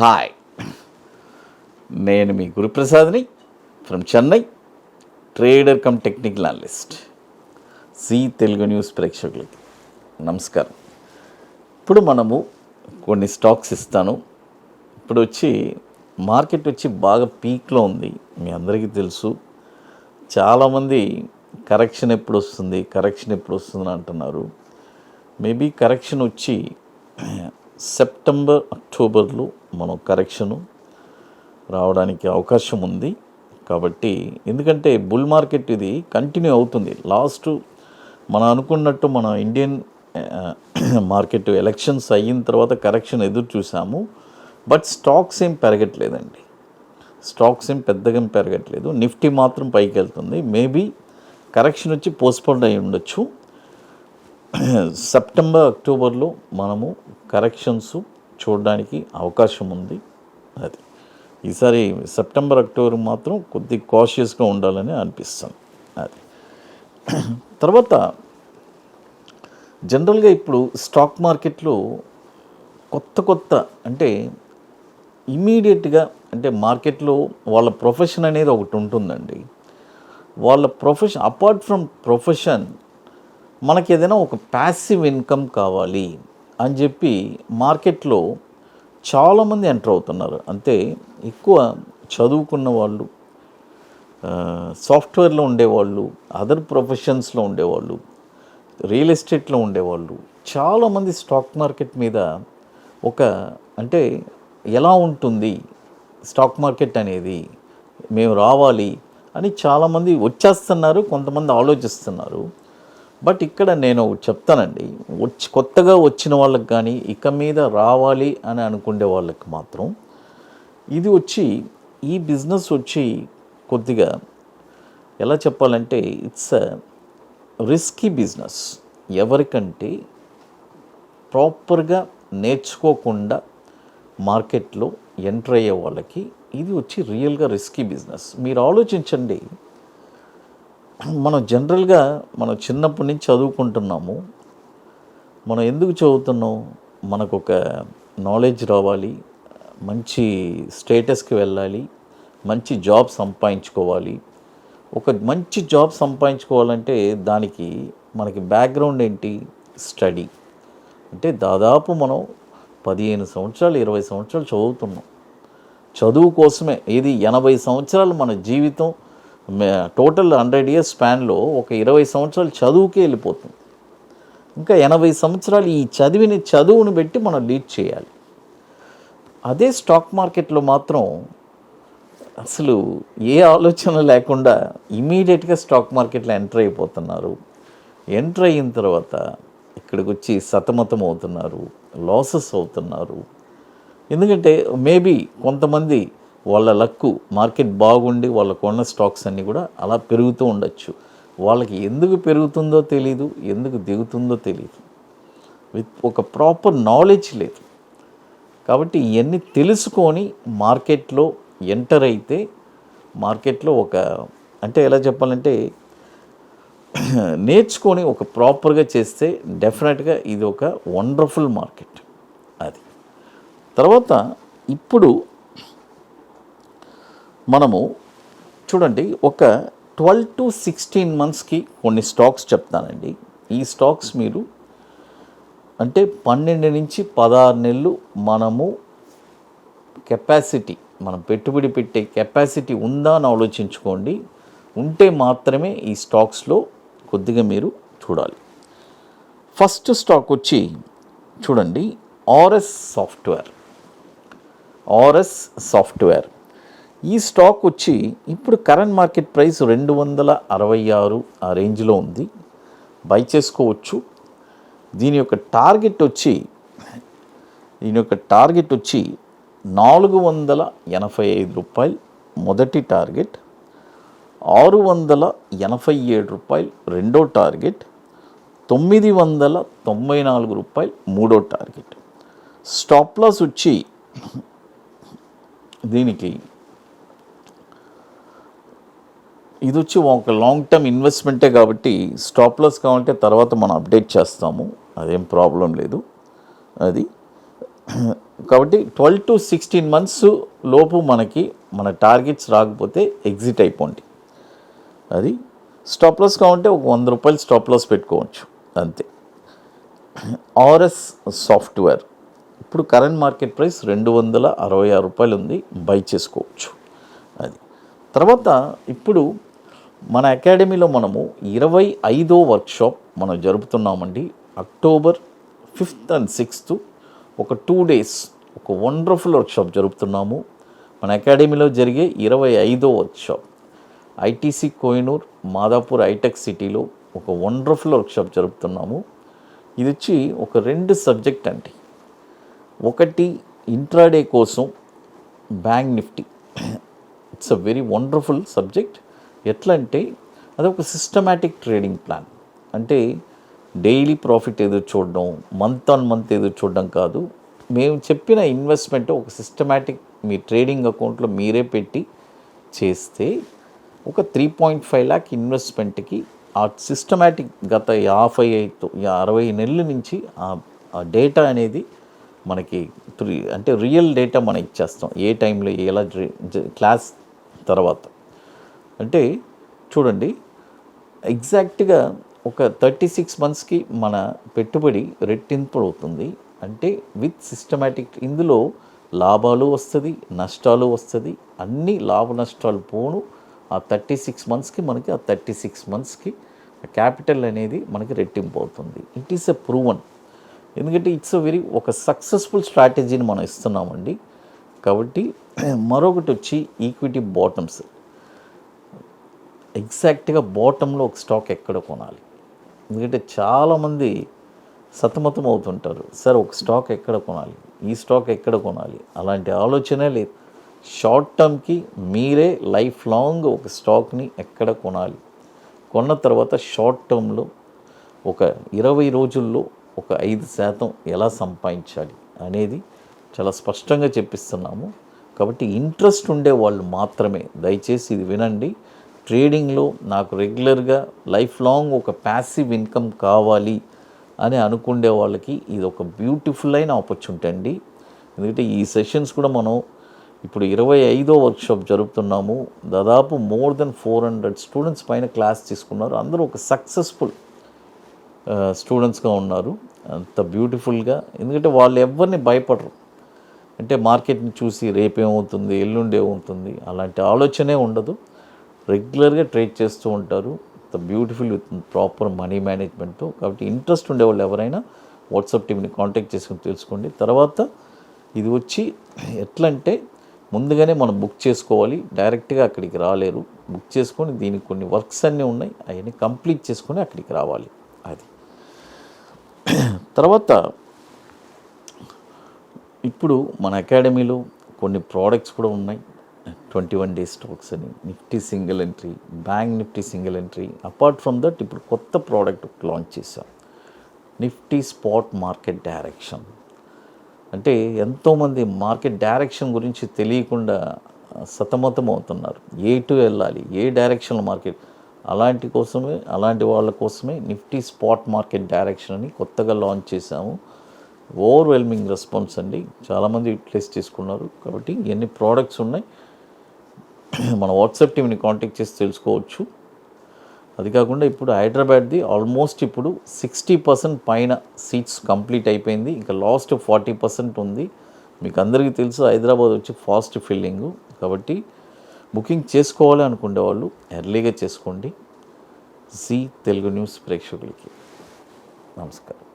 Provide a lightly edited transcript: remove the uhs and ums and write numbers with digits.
Hi, నేను మీ గురుప్రసాద్ని from Chennai, trader cum technical analyst. Zee Telugu news ప్రేక్షకులకి నమస్కారం. ఇప్పుడు మనము కొన్ని స్టాక్స్ ఇస్తాను. ఇప్పుడు మార్కెట్ బాగా పీక్లో ఉంది. మీ అందరికీ తెలుసు. చాలామంది కరెక్షన్ ఎప్పుడు వస్తుంది అంటున్నారు. మేబీ కరెక్షన్ సెప్టెంబర్ అక్టోబర్లో మనం కరెక్షను రావడానికి అవకాశం ఉంది. కాబట్టి ఎందుకంటే బుల్ మార్కెట్ ఇది కంటిన్యూ అవుతుంది. మనం అనుకున్నట్టు మన ఇండియన్ మార్కెట్ ఎలక్షన్స్ అయిన తర్వాత కరెక్షన్ ఎదురు చూసాము. బట్ స్టాక్స్ ఏం పెరగట్లేదండి. పెద్దగా పెరగట్లేదు. నిఫ్టీ మాత్రం పైకి వెళ్తుంది. మేబీ కరెక్షన్ పోస్ట్పోన్ అయి ఉండొచ్చు. సెప్టెంబర్ అక్టోబర్లో మనము కరెక్షన్స్ చూడడానికి అవకాశం ఉంది. అది ఈసారి సెప్టెంబర్ అక్టోబర్ మాత్రం కొద్దిగా కాషియస్గా ఉండాలని అనిపిస్తుంది. అది తర్వాత జనరల్గా ఇప్పుడు స్టాక్ మార్కెట్లో కొత్త అంటే ఇమీడియట్గా అంటే మార్కెట్లో వాళ్ళ ప్రొఫెషన్ అనేది ఒకటి ఉంటుందండి. వాళ్ళ ప్రొఫెషన్ అపార్ట్ ఫ్రమ్ ప్రొఫెషన్ మనకి ఏదైనా ఒక ప్యాసివ్ ఇన్కమ్ కావాలి అని చెప్పి మార్కెట్లో చాలామంది ఎంటర్ అవుతున్నారు. అంతే ఎక్కువ చదువుకున్న వాళ్ళు, సాఫ్ట్వేర్లో ఉండేవాళ్ళు, అదర్ ప్రొఫెషన్స్లో ఉండేవాళ్ళు, రియల్ ఎస్టేట్లో ఉండేవాళ్ళు చాలామంది స్టాక్ మార్కెట్ మీద అంటే ఎలా ఉంటుంది స్టాక్ మార్కెట్ అనేది, మేము రావాలి అని చాలామంది వచ్చేస్తున్నారు. కొంతమంది ఆలోచిస్తున్నారు. బట్ ఇక్కడ నేను చెప్తానండి, కొత్తగా వచ్చిన వాళ్ళకి కానీ ఇక మీద రావాలి అని అనుకునే వాళ్ళకి మాత్రం ఇది ఈ బిజినెస్ కొద్దిగా ఎలా చెప్పాలంటే ఇట్స్ రిస్కీ బిజినెస్. ఎవరికంటే ప్రాపర్గా నేర్చుకోకుండా మార్కెట్లో ఎంటర్ అయ్యే వాళ్ళకి ఇది రియల్గా రిస్కీ బిజినెస్. మీరు ఆలోచించండి. మనం జనరల్గా మనం చిన్నప్పటి నుంచి చదువుకుంటున్నాము. మనం ఎందుకు చదువుతున్నాం? మనకు ఒక నాలెడ్జ్ రావాలి, మంచి స్టేటస్కి వెళ్ళాలి, మంచి జాబ్ సంపాదించుకోవాలి. ఒక మంచి జాబ్ సంపాదించుకోవాలంటే దానికి మనకి బ్యాక్గ్రౌండ్ ఏంటి? స్టడీ. అంటే దాదాపు మనం 15 సంవత్సరాలు 20 సంవత్సరాలు చదువుతున్నాం. చదువు కోసమే. ఇది 80 సంవత్సరాలు మన జీవితం, టోటల్ 100 years స్పాన్లో ఒక 20 సంవత్సరాలు చదువుకే వెళ్ళిపోతుంది. ఇంకా 80 సంవత్సరాలు ఈ చదువుని పెట్టి మనం లీడ్ చేయాలి. అదే స్టాక్ మార్కెట్లో మాత్రం అసలు ఏ ఆలోచన లేకుండా ఇమీడియట్గా స్టాక్ మార్కెట్లో ఎంటర్ అయిపోతున్నారు. ఎంటర్ అయిన తర్వాత ఇక్కడికి సతమతం అవుతున్నారు, లాసెస్ అవుతున్నారు. ఎందుకంటే మేబీ కొంతమంది వాళ్ళ లక్కు మార్కెట్ బాగుండి వాళ్ళ కొన్న స్టాక్స్ అన్నీ కూడా అలా పెరుగుతూ ఉండొచ్చు. వాళ్ళకి ఎందుకు పెరుగుతుందో తెలీదు, ఎందుకు దిగుతుందో తెలీదు. ఒక ప్రాపర్ నాలెడ్జ్ లేదు. కాబట్టి ఇవన్నీ తెలుసుకొని మార్కెట్లో ఎంటర్ అయితే మార్కెట్లో అంటే ఎలా చెప్పాలంటే నేర్చుకొని ప్రాపర్గా చేస్తే డెఫినెట్గా ఇది వండర్ఫుల్ మార్కెట్. అది తర్వాత ఇప్పుడు మనము చూడండి, 12 to 16 monthsకి కొన్ని స్టాక్స్ చెప్తానండి. ఈ స్టాక్స్ మీరు అంటే 12 నుంచి 16 నెలలు మనము కెపాసిటీ, మనం పెట్టుబడి పెట్టే కెపాసిటీ ఉందా అని ఆలోచించుకోండి. ఉంటే మాత్రమే ఈ స్టాక్స్లో కొద్దిగా మీరు చూడాలి. ఫస్ట్ స్టాక్ చూడండి, ఆర్ఎస్ సాఫ్ట్వేర్. ఈ స్టాక్ ఇప్పుడు కరెంట్ మార్కెట్ ప్రైస్ 266 ఆ రేంజ్లో ఉంది. బై చేసుకోవచ్చు. దీని యొక్క టార్గెట్ 485 రూపాయలు మొదటి టార్గెట్, 687 రూపాయలు రెండో టార్గెట్, 994 రూపాయలు మూడో టార్గెట్. స్టాప్ లాస్ దీనికి ఇది ఒక లాంగ్ టర్మ్ ఇన్వెస్ట్మెంటే కాబట్టి స్టాప్ లాస్ కావాలంటే తర్వాత మనం అప్డేట్ చేస్తాము. అదేం ప్రాబ్లం లేదు. అది కాబట్టి 12 to 16 months లోపు మనకి మన టార్గెట్స్ రాకపోతే ఎగ్జిట్ అయిపోండి. అది స్టాప్ లాస్ కావాలంటే ఒక 100 రూపాయలు స్టాప్ లాస్ పెట్టుకోవచ్చు అంతే. ఆర్ఎస్ సాఫ్ట్వేర్ ఇప్పుడు కరెంట్ మార్కెట్ ప్రైస్ 266 రూపాయలు ఉంది, బై చేసుకోవచ్చు. అది తర్వాత ఇప్పుడు మన అకాడమీలో మనము 25వ వర్క్షాప్ మనం జరుపుతున్నామండి. October 5th and 6th ఒక 2 days ఒక వండర్ఫుల్ వర్క్షాప్ జరుపుతున్నాము. మన అకాడమీలో జరిగే 25వ workshop ITC Kohinoor Madhapur hitech సిటీలో ఒక వండర్ఫుల్ వర్క్షాప్ జరుపుతున్నాము. ఇది వచ్చి ఒక 2 సబ్జెక్ట్ అండి. ఒకటి ఇంట్రాడే కోసం bank Nifty, it's a very wonderful subject. ఎట్లా అంటే అదొక సిస్టమాటిక్ ట్రేడింగ్ ప్లాన్. అంటే డైలీ ప్రాఫిట్ ఎదురు చూడడం, మంత్ ఆన్ మంత్ ఎదురు చూడడం కాదు. మేము చెప్పిన ఇన్వెస్ట్మెంట్ ఒక సిస్టమాటిక్ మీ ట్రేడింగ్ అకౌంట్లో మీరే పెట్టి చేస్తే ఒక 3.5 lakh ఇన్వెస్ట్మెంట్కి ఆ సిస్టమాటిక్ గత 60 నెలల నుంచి ఆ డేటా అనేది మనకి అంటే రియల్ డేటా మనం ఇచ్చేస్తాం. ఏ టైంలో ఎలా క్లాస్ తర్వాత అంటే చూడండి ఎగ్జాక్ట్గా ఒక 36 monthsకి మన పెట్టుబడి రెట్టింపు అవుతుంది. అంటే విత్ సిస్టమాటిక్ ఇందులో లాభాలు వస్తుంది, నష్టాలు వస్తుంది, అన్ని లాభ నష్టాలు పోను. ఆ 36 monthsకి మనకి ఆ 36 monthsకి క్యాపిటల్ అనేది మనకి రెట్టింపు అవుతుంది. It is a proven. ఎందుకంటే ఇట్స్ ఎ వెరీ ఒక సక్సెస్ఫుల్ స్ట్రాటజీని మనం ఇస్తున్నామండి. కాబట్టి మరొకటి వచ్చి ఈక్విటీ బాటమ్స్. ఎగ్జాక్ట్గా బాటంలో ఒక స్టాక్ ఎక్కడ కొనాలి, ఎందుకంటే చాలామంది సతమతం అవుతుంటారు. సార్ ఒక స్టాక్ ఎక్కడ కొనాలి, ఈ స్టాక్ ఎక్కడ కొనాలి, అలాంటి ఆలోచనే లేదు. షార్ట్ టర్మ్కి మీరే లైఫ్ లాంగ్ ఒక స్టాక్ని ఎక్కడ కొనాలి, కొన్న తర్వాత షార్ట్ టర్మ్లో ఒక 20 రోజుల్లో ఒక 5% ఎలా సంపాదించాలి అనేది చాలా స్పష్టంగా చెప్పిస్తున్నాము. కాబట్టి ఇంట్రెస్ట్ ఉండే వాళ్ళు మాత్రమే దయచేసి ఇది వినండి. ట్రేడింగ్లో నాకు రెగ్యులర్గా లైఫ్ లాంగ్ ఒక ప్యాసివ్ ఇన్కమ్ కావాలి అని అనుకునే వాళ్ళకి ఇది ఒక బ్యూటిఫుల్ అయిన ఆపర్చునిటీ అండి. ఎందుకంటే ఈ సెషన్స్ కూడా మనం ఇప్పుడు 25వ వర్క్షాప్ జరుపుతున్నాము. దాదాపు మోర్ దెన్ 400 స్టూడెంట్స్ పైన క్లాస్ తీసుకున్నారు. అందరూ ఒక సక్సెస్ఫుల్ స్టూడెంట్స్గా ఉన్నారు. అంత బ్యూటిఫుల్గా, ఎందుకంటే వాళ్ళు ఎవరిని భయపడరు. అంటే మార్కెట్ని చూసి రేపేమవుతుంది, ఎల్లుండి ఏమవుతుంది అలాంటి ఆలోచనే ఉండదు. రెగ్యులర్గా ట్రేడ్ చేస్తూ ఉంటారు. The beautiful with proper money మేనేజ్మెంట్తో. కాబట్టి ఇంట్రెస్ట్ ఉండేవాళ్ళు ఎవరైనా వాట్సాప్ టీమ్ని కాంటాక్ట్ చేసుకుని తెలుసుకోండి. తర్వాత ఇది వచ్చి ఎట్లా అంటే ముందుగానే మనం బుక్ చేసుకోవాలి, డైరెక్ట్గా అక్కడికి రాలేరు. బుక్ చేసుకొని దీనికి కొన్ని వర్క్స్ అన్నీ ఉన్నాయి, అవన్నీ కంప్లీట్ చేసుకొని అక్కడికి రావాలి. అది తర్వాత ఇప్పుడు మన అకాడమీలో కొన్ని ప్రోడక్ట్స్ కూడా ఉన్నాయి. 21 days స్టాక్స్ అని, Nifty single entry, bank Nifty single entry. Apart from that ఇప్పుడు కొత్త ప్రోడక్ట్ లాంచ్ చేశాం, నిఫ్టీ స్పాట్ మార్కెట్ డైరెక్షన్. అంటే ఎంతోమంది మార్కెట్ డైరెక్షన్ గురించి తెలియకుండా సతమతం అవుతున్నారు. టు వెళ్ళాలి, ఏ డైరెక్షన్లో మార్కెట్, అలాంటి వాళ్ళ కోసమే నిఫ్టీ స్పాట్ మార్కెట్ డైరెక్షన్ అని కొత్తగా లాంచ్ చేశాము. ఓవర్వెల్మింగ్ రెస్పాన్స్ అండి, చాలామంది యూటిలైజ్ చేసుకున్నారు. కాబట్టి ఎన్ని ప్రోడక్ట్స్ ఉన్నాయి మన వాట్సాప్ టీమ్ని కాంటాక్ట్ చేసి తెలుసుకోవచ్చు. అది కాకుండా ఇప్పుడు హైదరాబాద్ది ఆల్మోస్ట్ ఇప్పుడు 60% పైన సీట్స్ కంప్లీట్ అయిపోయింది. ఇంకా లాస్ట్ 40% ఉంది. మీకు అందరికీ తెలుసు హైదరాబాద్ వచ్చి ఫాస్ట్ ఫిల్లింగు. కాబట్టి బుకింగ్ చేసుకోవాలి అనుకునే వాళ్ళు ఎర్లీగా చేసుకోండి. జీ తెలుగు న్యూస్ ప్రేక్షకులకి నమస్కారం.